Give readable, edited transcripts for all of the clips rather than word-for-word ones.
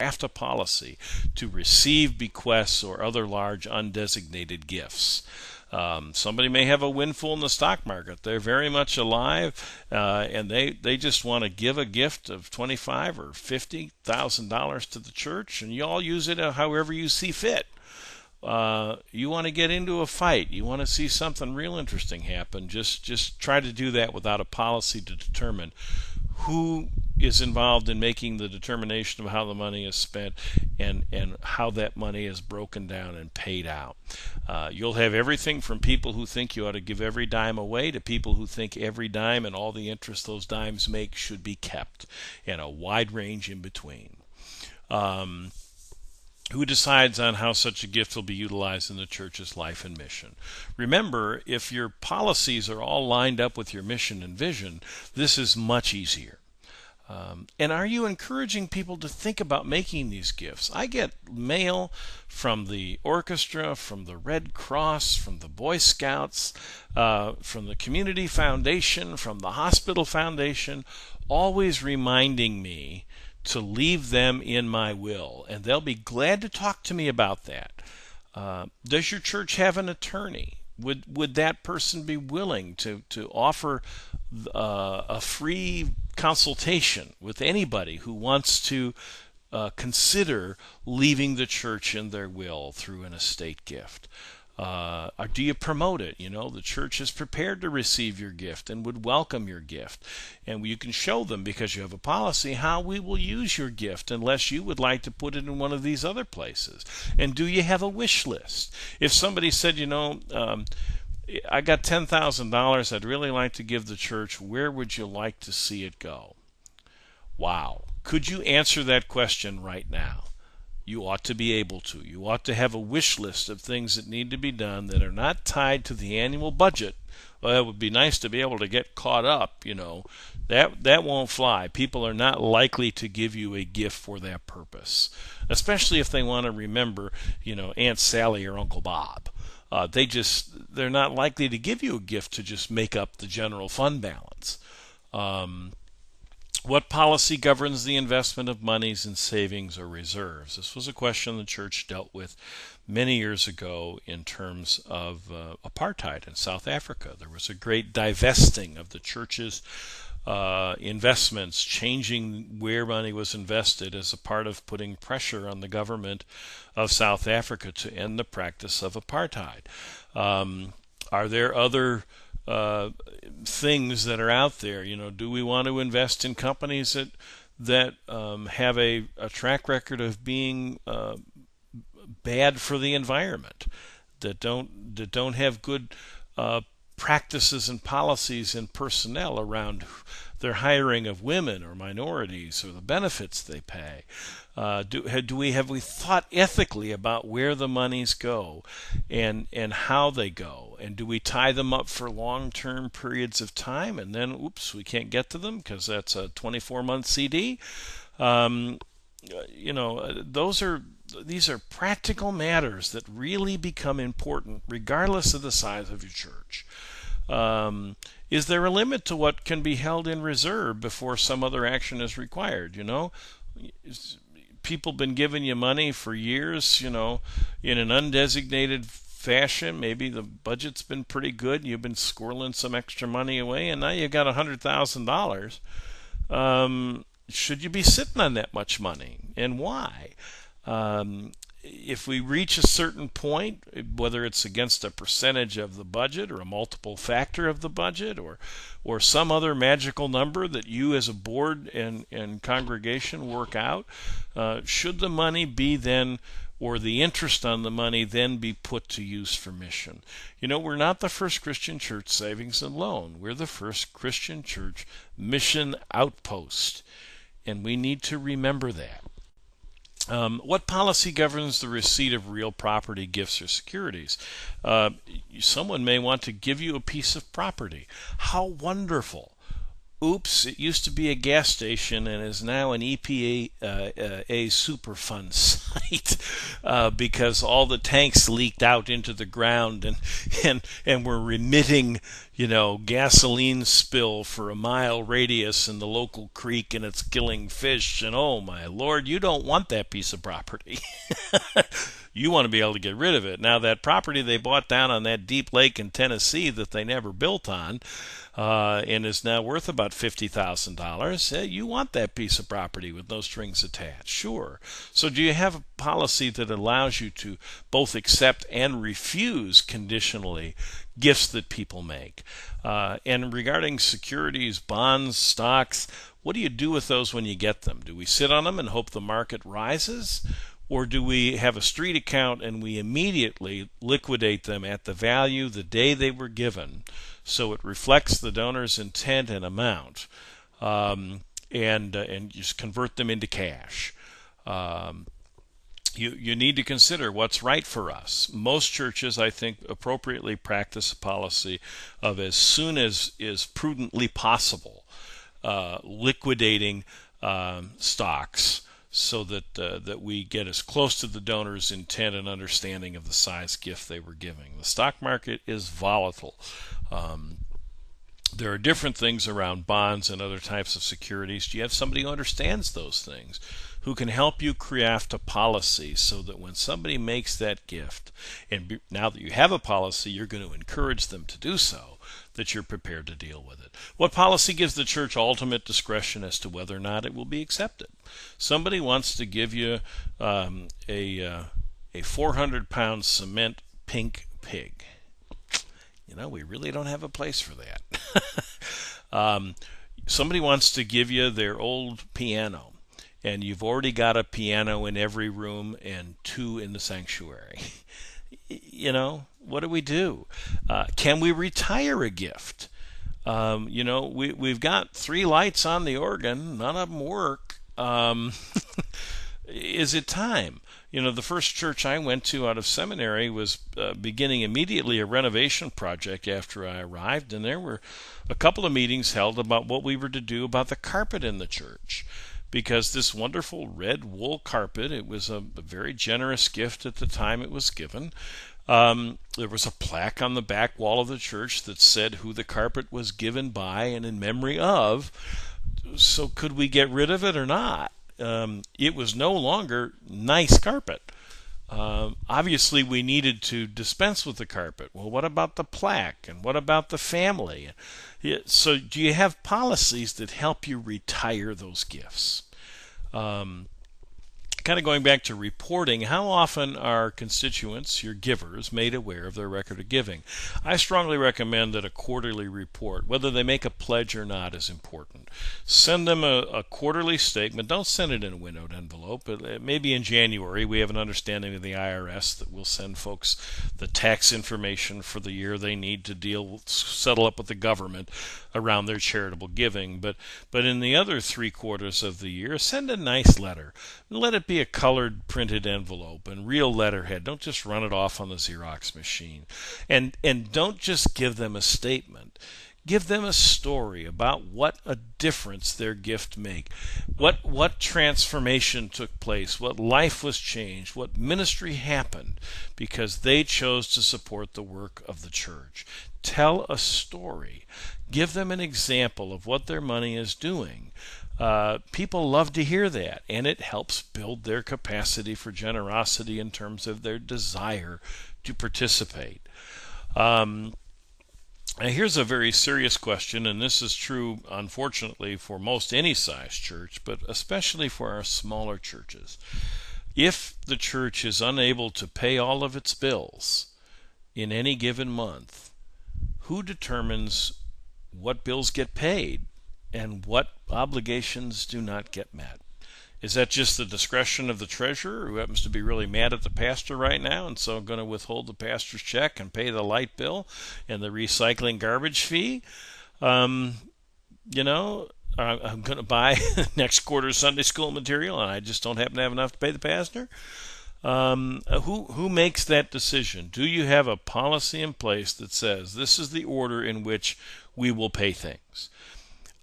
draft a policy to receive bequests or other large undesignated gifts. Somebody may have a windfall in the stock market. They're very much alive, and they just want to give a gift of $25,000 or $50,000 to the church, and you all use it however you see fit. You want to get into a fight, you want to see something real interesting happen, just try to do that without a policy to determine who is involved in making the determination of how the money is spent and how that money is broken down and paid out. You'll have everything from people who think you ought to give every dime away to people who think every dime and all the interest those dimes make should be kept, and a wide range in between. Who decides on how such a gift will be utilized in the church's life and mission? Remember, if your policies are all lined up with your mission and vision, this is much easier. And are you encouraging people to think about making these gifts? I get mail from the orchestra, from the Red Cross, from the Boy Scouts, from the Community Foundation, from the Hospital Foundation, always reminding me to leave them in my will, and they'll be glad to talk to me about that. Does your church have an attorney? Would that person be willing to offer a free consultation with anybody who wants to consider leaving the church in their will through an estate gift? Or do you promote it? The church is prepared to receive your gift and would welcome your gift. And you can show them, because you have a policy, how we will use your gift unless you would like to put it in one of these other places. And do you have a wish list? If somebody said, I got $10,000 I'd really like to give the church, where would you like to see it go? Wow. Could you answer that question right now? You ought to be able to. You ought to have a wish list of things that need to be done that are not tied to the annual budget. Well, it would be nice to be able to get caught up, That won't fly. People are not likely to give you a gift for that purpose, especially if they want to remember, Aunt Sally or Uncle Bob. They're not likely to give you a gift to just make up the general fund balance. What policy governs the investment of monies in savings or reserves? This was a question the church dealt with many years ago in terms of apartheid in South Africa. There was a great divesting of the church's investments, changing where money was invested as a part of putting pressure on the government of South Africa to end the practice of apartheid. Are there other things that are out there? Do we want to invest in companies that have a track record of being bad for the environment, that don't have good practices and policies and personnel around their hiring of women or minorities or the benefits they pay? Have we thought ethically about where the monies go and how they go? And do we tie them up for long-term periods of time and then, oops, we can't get to them because that's a 24-month CD? These are practical matters that really become important regardless of the size of your church. Is there a limit to what can be held in reserve before some other action is required? People been giving you money for years, in an undesignated fashion. Maybe the budget's been pretty good. You've been squirreling some extra money away, and now you got $100,000. Should you be sitting on that much money, and why? If we reach a certain point, whether it's against a percentage of the budget or a multiple factor of the budget or some other magical number that you as a board and congregation work out, should the money be then, or the interest on the money then be put to use for mission? We're not the first Christian church savings and loan. We're the first Christian church mission outpost, and we need to remember that. What policy governs the receipt of real property, gifts, or securities? Someone may want to give you a piece of property. How wonderful. oops, it used to be a gas station and is now an EPA Superfund site because all the tanks leaked out into the ground and were remitting, gasoline spill for a mile radius in the local creek, and it's killing fish. And oh my Lord, you don't want that piece of property. You want to be able to get rid of it. Now, that property they bought down on that deep lake in Tennessee that they never built on and is now worth about $50,000, you want that piece of property with no strings attached. Sure. So do you have a policy that allows you to both accept and refuse conditionally gifts that people make? And regarding securities, bonds, stocks, what do you do with those when you get them? Do we sit on them and hope the market rises? Or do we have a street account and we immediately liquidate them at the value the day they were given, so it reflects the donor's intent and amount, and just convert them into cash? You need to consider what's right for us. Most churches, I think, appropriately practice a policy of, as soon as is prudently possible, liquidating stocks, so that we get as close to the donor's intent and understanding of the size gift they were giving. The stock market is volatile. There are different things around bonds and other types of securities. Do you have somebody who understands those things, who can help you craft a policy so that when somebody makes that gift, and now that you have a policy, you're going to encourage them to do so, that you're prepared to deal with it? What policy gives the church ultimate discretion as to whether or not it will be accepted? Somebody wants to give you a 400-pound cement pink pig. We really don't have a place for that. Somebody wants to give you their old piano, and you've already got a piano in every room and 2 in the sanctuary. What do we do? Can we retire a gift? We've got 3 lights on the organ. None of them work. Is it time? The first church I went to out of seminary was beginning immediately a renovation project after I arrived, and there were a couple of meetings held about what we were to do about the carpet in the church. Because this wonderful red wool carpet, it was a very generous gift at the time it was given. There was a plaque on the back wall of the church that said who the carpet was given by and in memory of. So could we get rid of it or not? It was no longer nice carpet. Obviously, we needed to dispense with the carpet. Well, what about the plaque? And what about the family? So do you have policies that help you retire those gifts? Kind of going back to reporting, how often are constituents, your givers, made aware of their record of giving? I strongly recommend that a quarterly report, whether they make a pledge or not, is important. Send them a quarterly statement. Don't send it in a winnowed envelope. Maybe in January we have an understanding of the IRS that will send folks the tax information for the year they need to settle up with the government around their charitable giving. But in the other 3 quarters of the year, send a nice letter. Let it be a colored printed envelope and real letterhead. Don't just run it off on the Xerox machine. And don't just give them a statement. Give them a story about what a difference their gift made. What transformation took place, what life was changed, what ministry happened because they chose to support the work of the church. Tell a story. Give them an example of what their money is doing. People love to hear that, and it helps build their capacity for generosity in terms of their desire to participate. Now here's a very serious question, and this is true, unfortunately, for most any size church, but especially for our smaller churches. If the church is unable to pay all of its bills in any given month, who determines what bills get paid and what obligations do not get met? Is that just the discretion of the treasurer, who happens to be really mad at the pastor right now and so going to withhold the pastor's check and pay the light bill and the recycling garbage fee? I'm going to buy next quarter's Sunday school material and I just don't happen to have enough to pay the pastor? Who makes that decision? Do you have a policy in place that says this is the order in which we will pay things?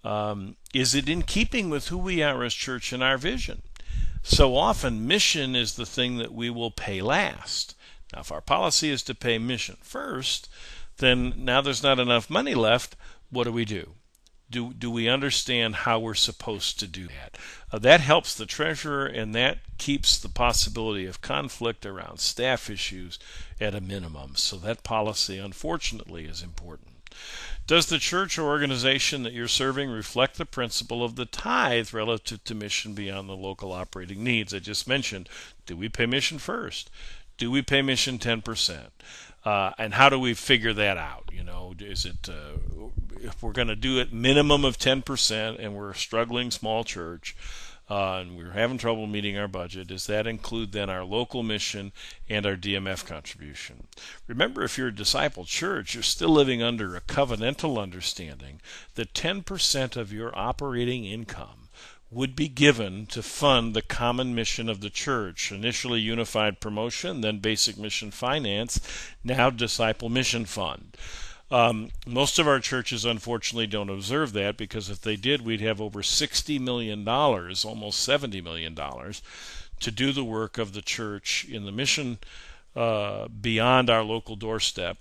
Is it in keeping with who we are as church and our vision? So often, mission is the thing that we will pay last. Now, if our policy is to pay mission first, then now there's not enough money left. What do? Do we understand how we're supposed to do that? That helps the treasurer, and that keeps the possibility of conflict around staff issues at a minimum. So that policy, unfortunately, is important. Does the church or organization that you're serving reflect the principle of the tithe relative to mission beyond the local operating needs? I just mentioned, do we pay mission first? Do we pay mission 10%? And how do we figure that out? Is it if we're going to do it minimum of 10% and we're a struggling small church and we're having trouble meeting our budget, does that include then our local mission and our DMF contribution? Remember, if you're a disciple church, you're still living under a covenantal understanding that 10% of your operating income would be given to fund the common mission of the church, initially Unified Promotion, then Basic Mission Finance, now Disciple Mission Fund. Most of our churches, unfortunately, don't observe that, because if they did, we'd have over $60 million, almost $70 million, to do the work of the church in the mission beyond our local doorstep.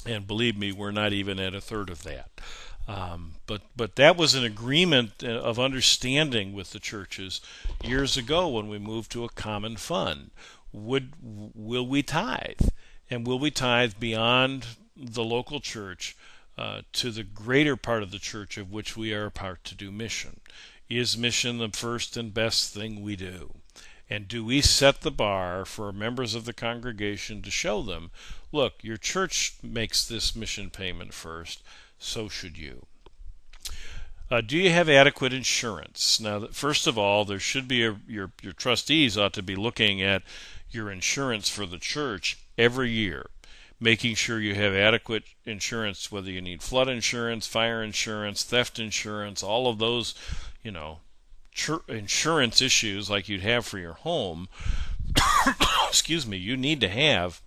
And believe me, we're not even at a third of that. But that was an agreement of understanding with the churches years ago when we moved to a common fund. Will we tithe? And will we tithe beyond the local church to the greater part of the church of which we are a part to do mission? Is mission the first and best thing we do? And do we set the bar for members of the congregation to show them, look, your church makes this mission payment first, so should you. Do you have adequate insurance? Now, first of all, there should be your trustees ought to be looking at your insurance for the church every year, making sure you have adequate insurance, whether you need flood insurance, fire insurance, theft insurance, all of those, insurance issues like you'd have for your home. Excuse me, you need to have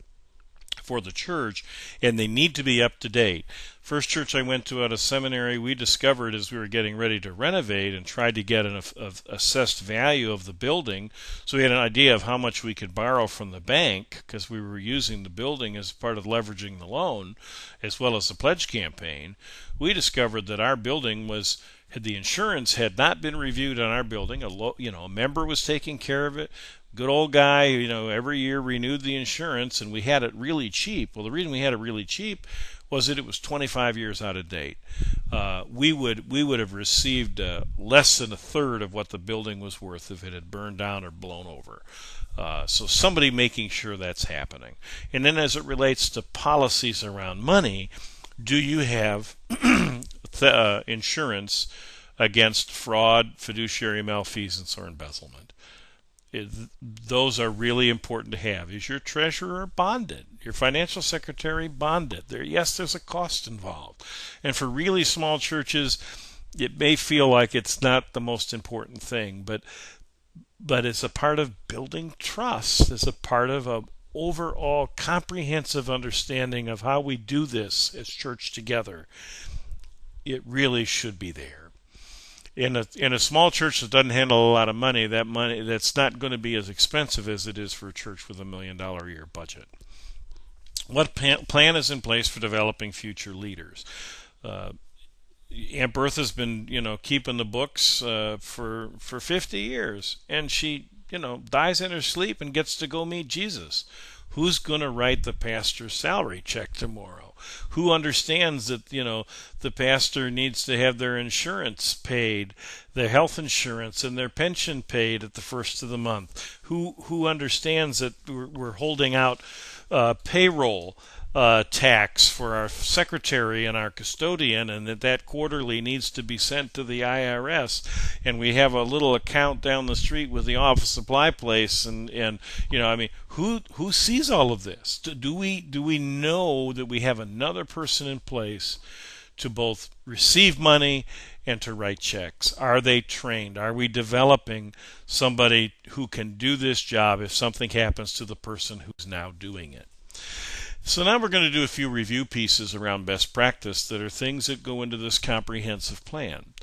for the church, and they need to be up to date. First church I went to at a seminary, we discovered as we were getting ready to renovate and tried to get an assessed value of the building, so we had an idea of how much we could borrow from the bank, because we were using the building as part of leveraging the loan as well as the pledge campaign. We discovered that our building the insurance had not been reviewed on our building. A member was taking care of it. Good old guy, every year renewed the insurance, and we had it really cheap. Well, the reason we had it really cheap was that it was 25 years out of date. We would have received less than a third of what the building was worth if it had burned down or blown over. So somebody making sure that's happening. And then as it relates to policies around money, do you have insurance against fraud, fiduciary malfeasance, or embezzlement? Those are really important to have. Is your treasurer bonded? Your financial secretary bonded? Yes, there's a cost involved. And for really small churches, it may feel like it's not the most important thing, but it's a part of building trust. It's a part of an overall comprehensive understanding of how we do this as church together. It really should be there. In a small church that doesn't handle a lot of money, that's not going to be as expensive as it is for a church with $1 million a year budget. What plan is in place for developing future leaders? Aunt Bertha's been, keeping the books for 50 years, and she, dies in her sleep and gets to go meet Jesus. Who's going to write the pastor's salary check tomorrow? Who understands that, the pastor needs to have their insurance paid, their health insurance and their pension paid at the first of the month? Who understands that we're holding out payroll tax for our secretary and our custodian, and that quarterly needs to be sent to the IRS, and we have a little account down the street with the office supply place, and who sees all of this? Do we know that we have another person in place to both receive money and to write checks? Are they trained? Are we developing somebody who can do this job if something happens to the person who's now doing it? So now we're going to do a few review pieces around best practice that are things that go into this comprehensive plan.